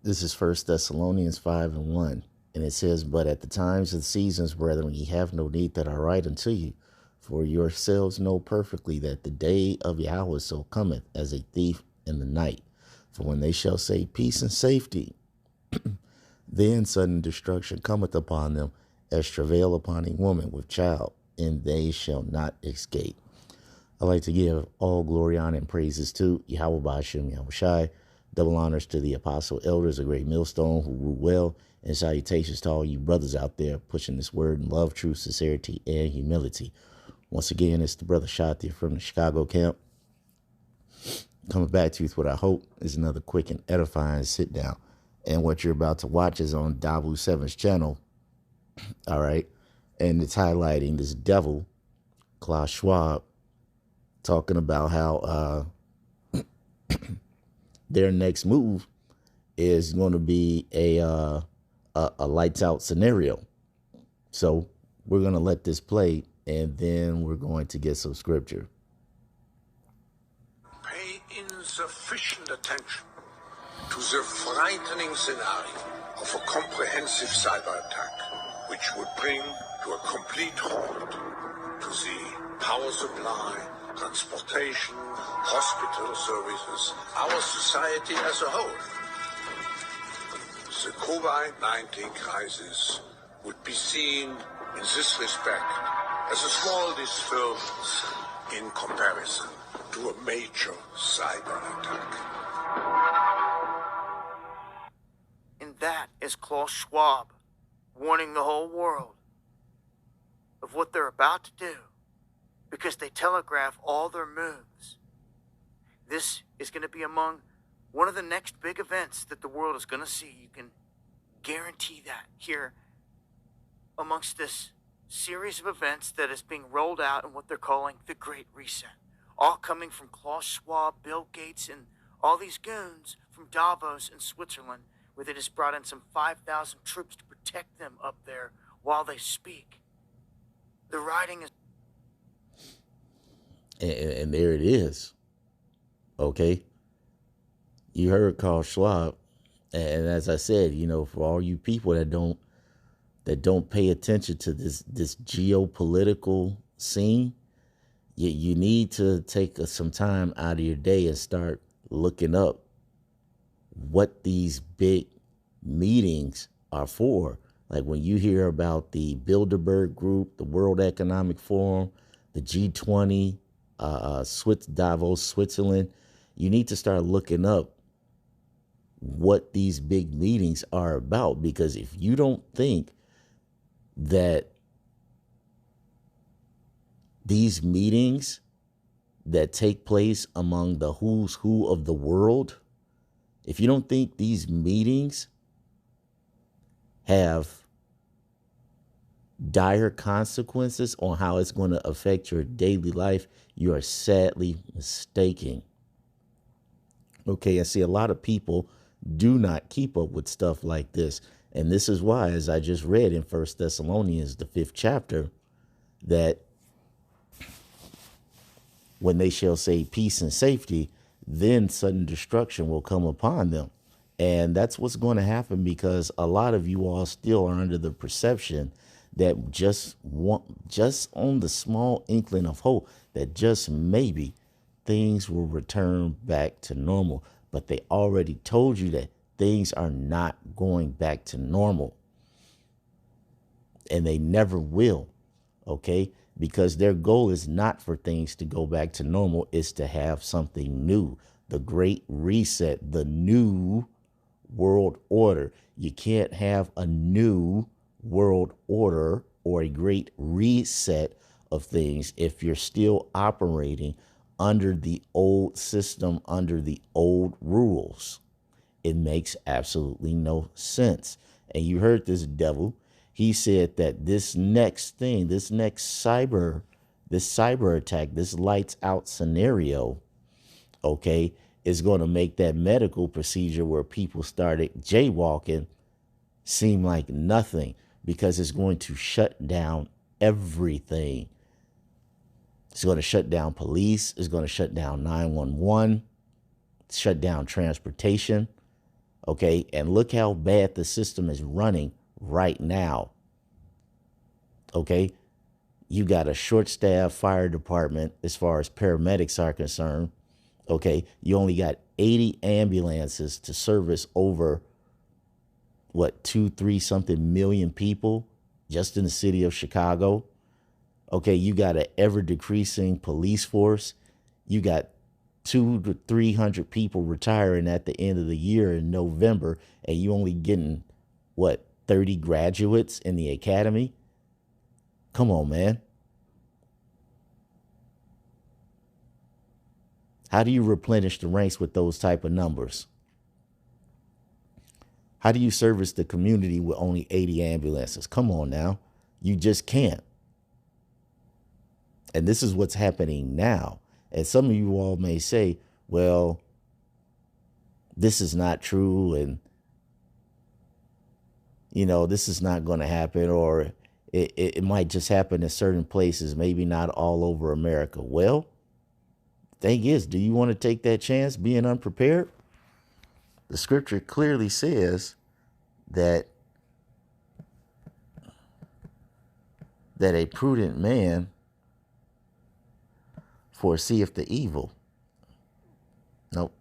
This is First Thessalonians 5:1. And it says, "But at the times and seasons, brethren, ye have no need that I write unto you. For yourselves know perfectly that the day of Yahweh so cometh as a thief in the night. For when they shall say peace and safety, then sudden destruction cometh upon them, as travail upon a woman with child, and they shall not escape." I like to give all glory, honor, and praises to Yahweh Ba'ashem Yahweh Shai. Double honors to the apostle elders, a great millstone who rule well, and salutations to all you brothers out there pushing this word in love, truth, sincerity, and humility. Once again, it's the brother Shati from the Chicago camp, coming back to you with what I hope is another quick and edifying sit down. And what you're about to watch is on Davu 7's channel. All right. And it's highlighting this devil, Klaus Schwab, talking about how their next move is going to be a lights out scenario. So we're going to let this play, and then we're going to get some scripture. Pay insufficient attention to the frightening scenario of a comprehensive cyber attack, which would bring to a complete halt to the power supply, transportation, hospital services, our society as a whole. The COVID-19 crisis would be seen in this respect as a small disturbance in comparison to a major cyber attack. And that is Klaus Schwab warning the whole world of what they're about to do, because they telegraph all their moves. This is going to be among one of the next big events that the world is going to see. You can guarantee that here amongst this series of events that is being rolled out in what they're calling the Great Reset. All coming from Klaus Schwab, Bill Gates, and all these goons from Davos in Switzerland, where they just brought in some 5,000 troops to protect them up there while they speak. The writing is... And there it is. Okay. You heard Klaus Schwab. And as I said, you know, for all you people that don't pay attention to this geopolitical scene, you need to take some time out of your day and start looking up what these big meetings are for. Like when you hear about the Bilderberg Group, the World Economic Forum, the G20, Davos, Switzerland, you need to start looking up what these big meetings are about. Because if you don't think that these meetings that take place among the who's who of the world, if you don't think these meetings have dire consequences on how it's going to affect your daily life, you are sadly mistaken. Okay, I see a lot of people do not keep up with stuff like this. And this is why, as I just read in First Thessalonians, the 5th chapter, that when they shall say peace and safety, then sudden destruction will come upon them. And that's what's going to happen, because a lot of you all still are under the perception that just on the small inkling of hope that just maybe things will return back to normal. But they already told you that things are not going back to normal. And they never will. Okay? Because their goal is not for things to go back to normal. It's to have something new. The Great Reset, the new world order. You can't have a new world order or a great reset of things if you're still operating under the old system, under the old rules. It makes absolutely no sense. And you heard this devil. He said that this next thing, this cyber attack, this lights out scenario, okay, is going to make that medical procedure where people started jaywalking seem like nothing, because it's going to shut down everything. It's going to shut down police. It's going to shut down 911, shut down transportation. Okay. And look how bad the system is running right now. Okay. You got a short staff fire department as far as paramedics are concerned. Okay. You only got 80 ambulances to service over what, 2, 3 something million people just in the city of Chicago. Okay. You got an ever decreasing police force. You got 200 to 300 people retiring at the end of the year in November, and you only getting what, 30 graduates in the academy? Come on, man. How do you replenish the ranks with those type of numbers? How do you service the community with only 80 ambulances? Come on now. You just can't. And this is what's happening now. And some of you all may say, well, this is not true. And, you know, this is not going to happen, or it might just happen in certain places, maybe not all over America. Well, thing is, do you want to take that chance being unprepared? The scripture clearly says that a prudent man foreseeth the evil. Nope.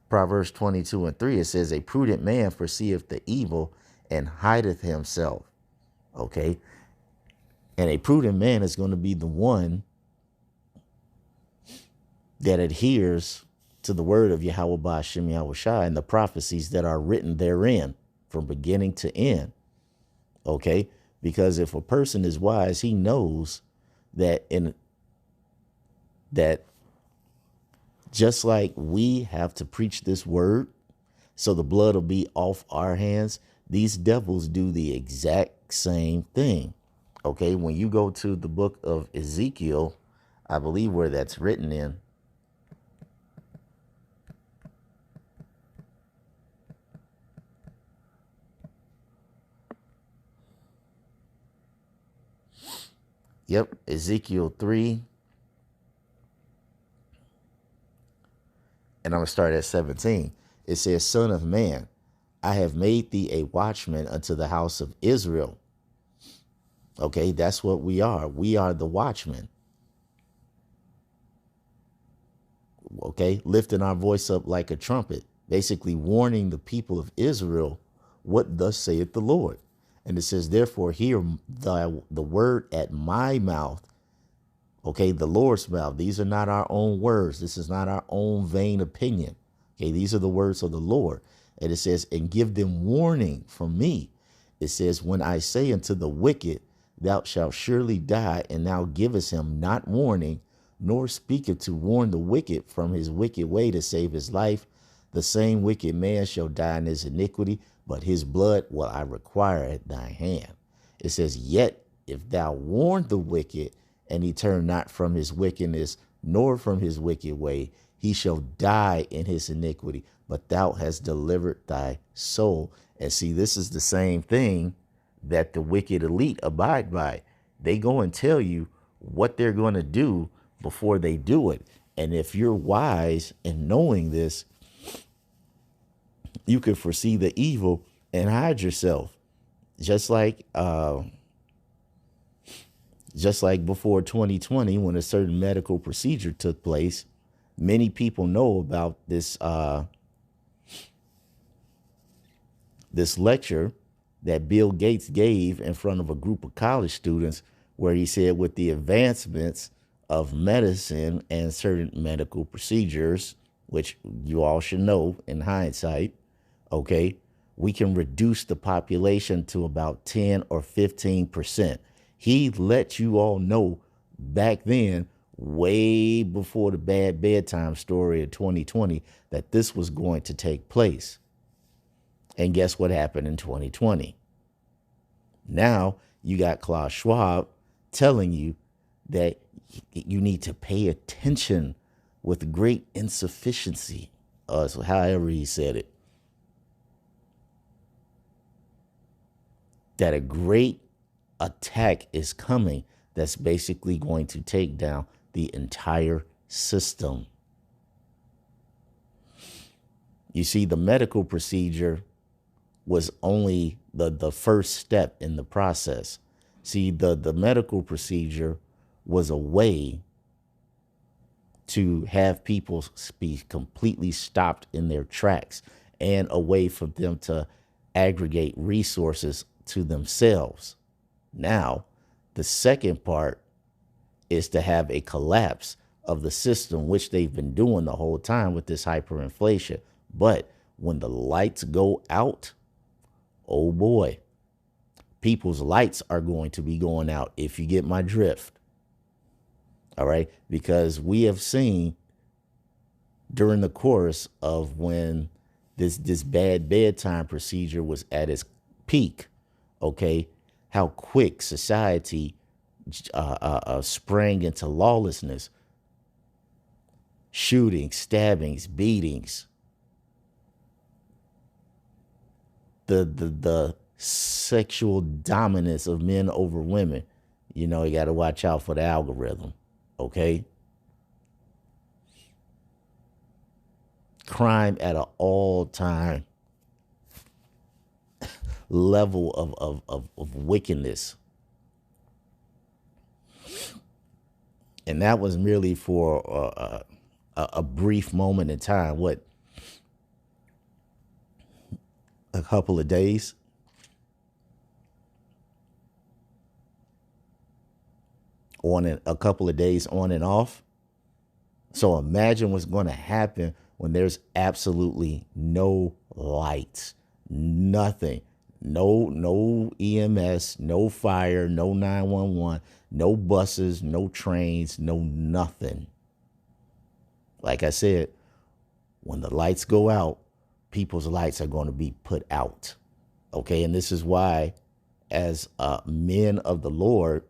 Proverbs 22:3, it says, a prudent man foreseeth the evil and hideth himself. Okay. And a prudent man is going to be the one that adheres to the word of Yahweh Ba'ashem Yahweh Shai and the prophecies that are written therein from beginning to end. Okay. Because if a person is wise, he knows that just like we have to preach this word so the blood will be off our hands, these devils do the exact same thing. Okay, when you go to the book of Ezekiel, I believe where that's written in. Yep, Ezekiel 3. And I'm going to start at 17. It says, Son of man, I have made thee a watchman unto the house of Israel. Okay, that's what we are. We are the watchmen. Okay, lifting our voice up like a trumpet, basically warning the people of Israel what thus saith the Lord. And it says, therefore, hear the word at my mouth. Okay, the Lord's mouth. These are not our own words. This is not our own vain opinion. Okay, these are the words of the Lord. And it says, and give them warning from me. It says, when I say unto the wicked, thou shalt surely die, and thou givest him not warning, nor speaketh to warn the wicked from his wicked way to save his life, the same wicked man shall die in his iniquity, but his blood will I require at thy hand. It says, yet if thou warn the wicked, and he turn not from his wickedness, nor from his wicked way, he shall die in his iniquity, but thou hast delivered thy soul. And see, this is the same thing that the wicked elite abide by. They go and tell you what they're going to do before they do it. And if you're wise in knowing this, you can foresee the evil and hide yourself. Just like before 2020, when a certain medical procedure took place, many people know about this this lecture that Bill Gates gave in front of a group of college students, where he said, with the advancements of medicine and certain medical procedures, which you all should know in hindsight, okay, we can reduce the population to about 10 or 15%. He let you all know back then, way before the bad bedtime story of 2020, that this was going to take place. And guess what happened in 2020? Now you got Klaus Schwab telling you that you need to pay attention with great insufficiency, so however he said it, that a great attack is coming that's basically going to take down the entire system. You see, the medical procedure was only the first step in the process. See, the medical procedure was a way to have people be completely stopped in their tracks, and a way for them to aggregate resources to themselves. Now, the second part is to have a collapse of the system, which they've been doing the whole time with this hyperinflation. But when the lights go out, oh boy, people's lights are going to be going out, if you get my drift. All right. Because we have seen during the course of when this bad bedtime procedure was at its peak, okay, how quick society sprang into lawlessness, shootings, stabbings, beatings, the sexual dominance of men over women. You know, you got to watch out for the algorithm. Okay. Crime at an all-time level of wickedness. And that was merely for a brief moment in time. What, a couple of days? A couple of days on and off. So imagine what's going to happen when there's absolutely no lights, nothing, no EMS, no fire, no 911, no buses, no trains, no nothing. Like I said, when the lights go out, people's lights are going to be put out. Okay. And this is why, as men of the Lord,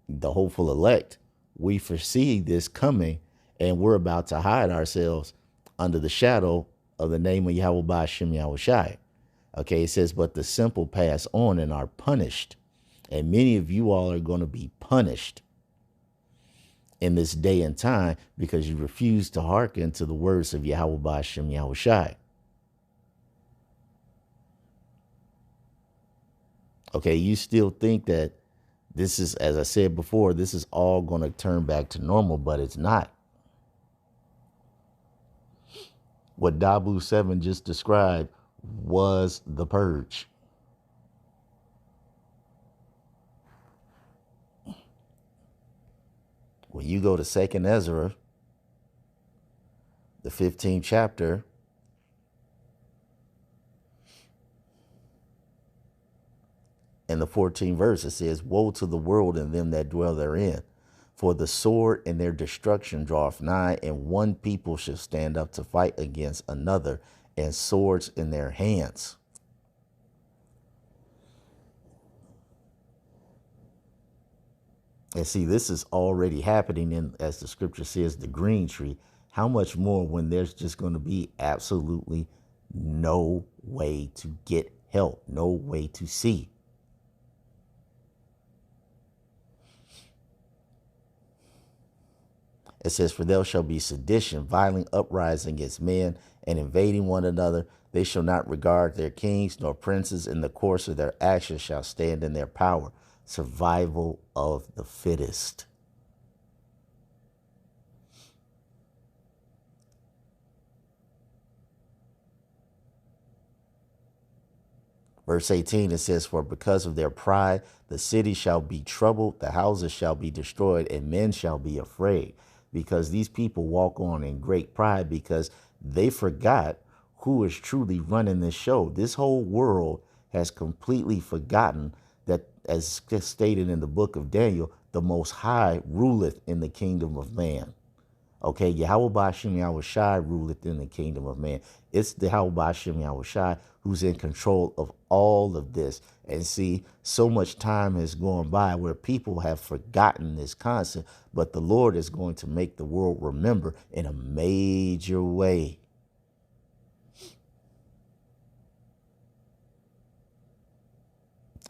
the hopeful elect, we foresee this coming, and we're about to hide ourselves under the shadow of the name of Yahweh Ba'ashem Yahushai. Okay, it says, but the simple pass on and are punished. And many of you all are going to be punished in this day and time because you refuse to hearken to the words of Yahweh Ba'ashem Yahushai. Okay, you still think that this is, as I said before, this is all going to turn back to normal, but it's not. What Dabu 7 just described was the purge. When you go to 2nd Ezra, the 15th chapter, in the 14th verse, it says, woe to the world and them that dwell therein. For the sword and their destruction draweth nigh, and one people shall stand up to fight against another, and swords in their hands. And see, this is already happening in, as the scripture says, the green tree. How much more when there's just going to be absolutely no way to get help, no way to see. It says, for there shall be sedition, violent uprising against men, and invading one another. They shall not regard their kings nor princes. In the course of their actions shall stand in their power. Survival of the fittest. Verse 18, it says, for because of their pride, the city shall be troubled, the houses shall be destroyed, and men shall be afraid. Because these people walk on in great pride, because they forgot who is truly running this show. This whole world has completely forgotten that, as stated in the book of Daniel, the Most High ruleth in the kingdom of man. Okay, Yahweh Ba'ashem Yahushai ruleth in the kingdom of man. It's the Yahweh Ba'ashem Yahushai who's in control of all of this. And see, so much time has gone by where people have forgotten this concept, but the Lord is going to make the world remember in a major way.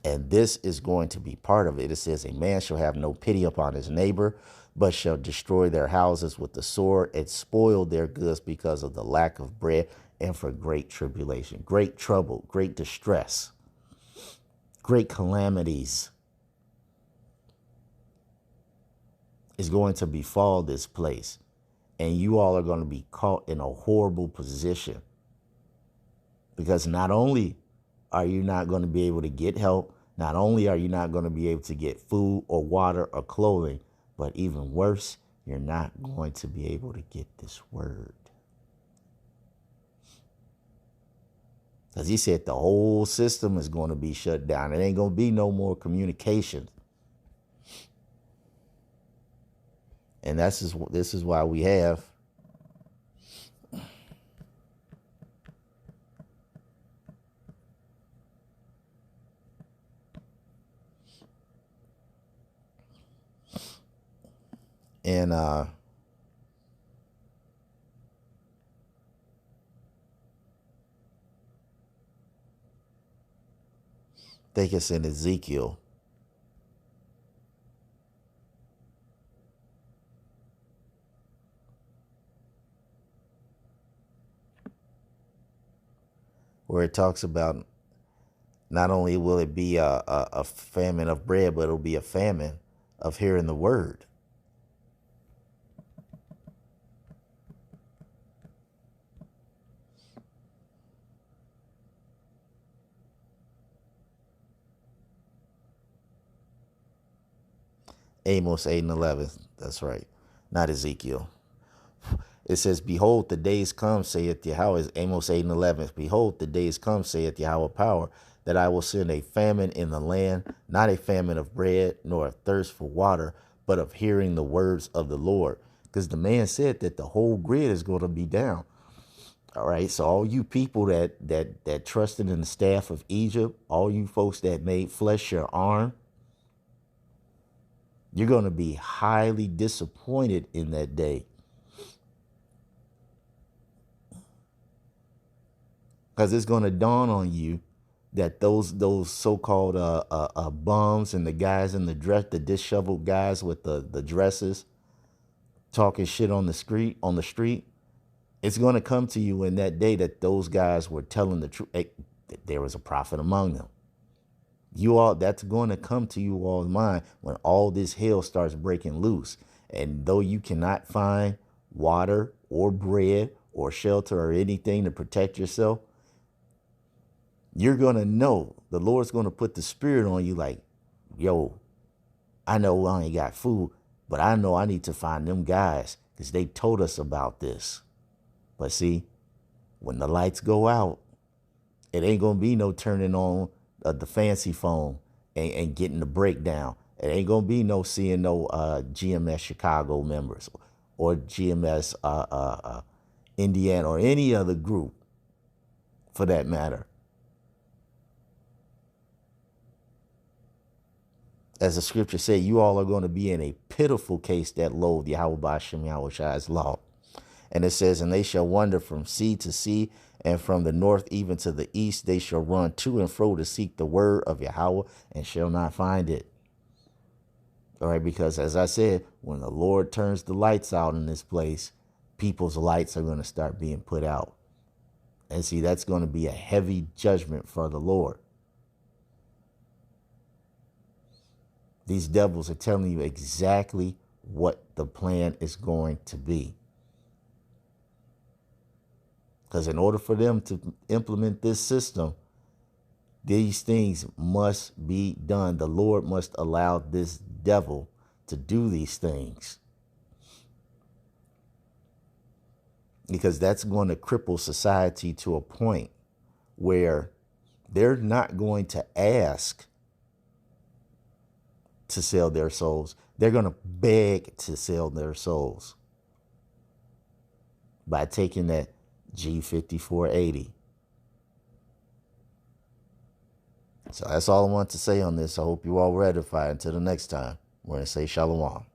And this is going to be part of it. It says, a man shall have no pity upon his neighbor. but shall destroy their houses with the sword and spoil their goods because of the lack of bread and for great tribulation, great trouble, great distress, great calamities is going to befall this place. And you all are going to be caught in a horrible position, because not only are you not going to be able to get help, not only are you not going to be able to get food or water or clothing, but even worse, you're not going to be able to get this word. Because he said the whole system is going to be shut down. It ain't going to be no more communication. And this is why we have and I think it's in Ezekiel, where it talks about not only will it be a famine of bread, but it'll be a famine of hearing the word. Amos 8 and 11. That's right. Not Ezekiel. It says, behold, the days come, saith Yahweh, Amos 8 and 11. Behold, the days come, saith Yahweh power, that I will send a famine in the land, not a famine of bread, nor a thirst for water, but of hearing the words of the Lord. Because the man said that the whole grid is going to be down. All right. So all you people that trusted in the staff of Egypt, all you folks that made flesh your arm, you're going to be highly disappointed in that day. Because it's going to dawn on you that those so-called bums and the guys in the disheveled guys with the dresses talking shit on the street, it's going to come to you in that day that those guys were telling the truth. That there was a prophet among them. That's going to come to you all's mind when all this hell starts breaking loose. And though you cannot find water or bread or shelter or anything to protect yourself, you're going to know, the Lord's going to put the spirit on you like, yo, I know I ain't got food, but I know I need to find them guys because they told us about this. But see, when the lights go out, it ain't going to be no turning on the fancy phone and getting the breakdown. It ain't going to be no seeing no GMS Chicago members or GMS Indiana or any other group for that matter. As the scripture said, you all are going to be in a pitiful case that loathe Yahweh B'Ashem Yahweh's law. And it says, and they shall wander from sea to sea, and from the north even to the east. They shall run to and fro to seek the word of Yahweh, and shall not find it. All right, because as I said, when the Lord turns the lights out in this place, people's lights are going to start being put out. And see, that's going to be a heavy judgment for the Lord. These devils are telling you exactly what the plan is going to be. Because in order for them to implement this system, these things must be done. The Lord must allow this devil to do these things. Because that's going to cripple society to a point where they're not going to ask to sell their souls. They're going to beg to sell their souls by taking that G5480. So that's all I want to say on this. I hope you all were edified. Until the next time, we're going to say shalom.